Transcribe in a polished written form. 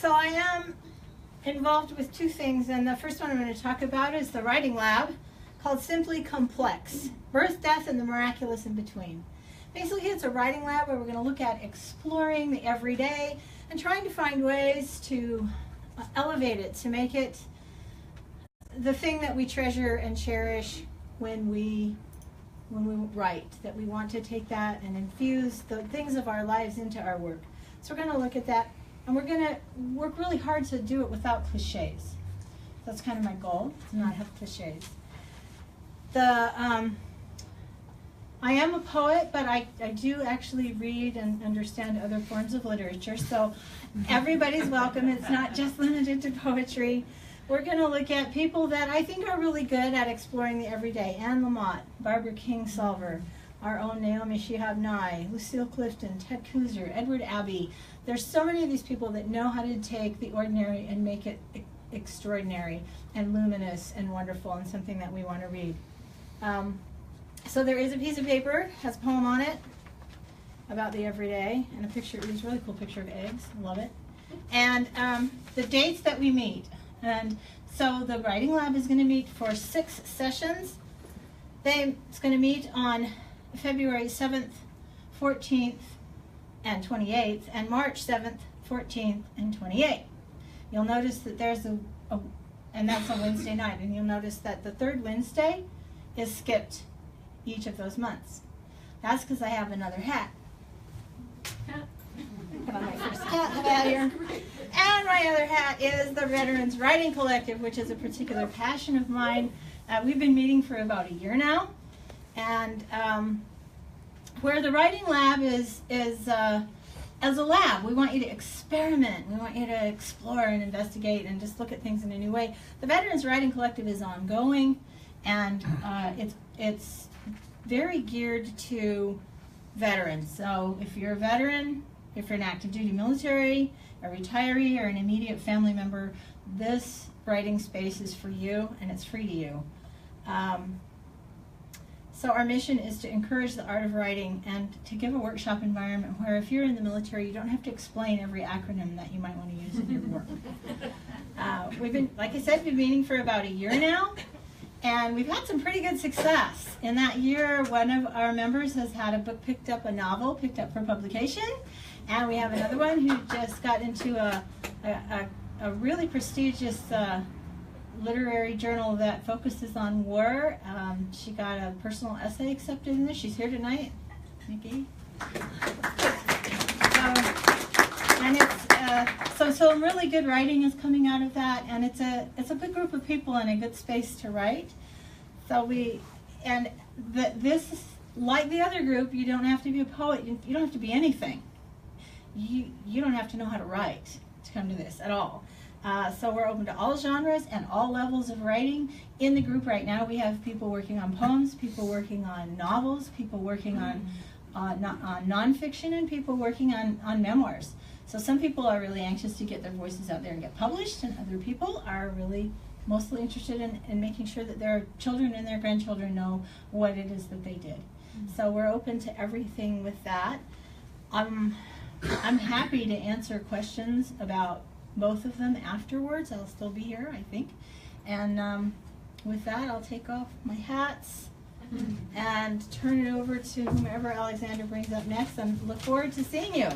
So I am involved with two things, and the first one I'm going to talk about is the writing lab called Simply Complex, Birth, Death, and the Miraculous in Between. Basically, it's a writing lab where we're going to look at exploring the everyday and trying to find ways to elevate it, to make it the thing that we treasure and cherish when we write, that we want to take that and infuse the things of our lives into our work. So we're going to look at that, and we're going to work really hard to do it without cliches. That's kind of my goal, to not have cliches. I am a poet, but I do actually read and understand other forms of literature, so everybody's welcome. It's not just limited to poetry. We're going to look at people that I think are really good at exploring the everyday. Anne Lamott, Barbara Kingsolver, our own Naomi Shihab Nye, Lucille Clifton, Ted Kooser, Edward Abbey. There's so many of these people that know how to take the ordinary and make it extraordinary and luminous and wonderful and something that we want to read. So there is a piece of paper, has a poem on it about the everyday, and a picture. It was a really cool picture of eggs. Love it. And the dates that we meet. And so the writing lab is going to meet for 6 sessions. It's going to meet on February 7th, 14th, and 28th, and March 7th, 14th, and 28th. You'll notice that there's and that's a Wednesday night, and you'll notice that the third Wednesday is skipped each of those months. That's because I have another hat. Put on my first hat here. And my other hat is the Veterans Writing Collective, which is a particular passion of mine. We've been meeting for about a year now, and where the writing lab is as a lab, we want you to experiment. We want you to explore and investigate and just look at things in a new way. The Veterans Writing Collective is ongoing, and it's very geared to veterans. So if you're a veteran, if you're an active duty military, a retiree, or an immediate family member, this writing space is for you, and it's free to you. So our mission is to encourage the art of writing and to give a workshop environment where if you're in the military, you don't have to explain every acronym that you might want to use in your work. We've been, like I said, been meeting for about a year now, and we've had some pretty good success. In that year, one of our members has had a book picked up, a novel picked up for publication, and we have another one who just got into a really prestigious literary journal that focuses on war. She got a personal essay accepted in this. She's here tonight, Nikki. And it's so some really good writing is coming out of that, and it's a good group of people and a good space to write. So this is like the other group. You don't have to be a poet. You don't have to be anything. You don't have to know how to write to come to this at all. So we're open to all genres and all levels of writing. In the group right now, we have people working on poems, people working on novels, people working on nonfiction, and people working on memoirs. So some people are really anxious to get their voices out there and get published, and other people are really mostly interested in making sure that their children and their grandchildren know what it is that they did. So we're open to everything with that. I'm happy to answer questions about both of them afterwards. I'll still be here, I think. And with that, I'll take off my hats and turn it over to whomever Alexander brings up next, and look forward to seeing you.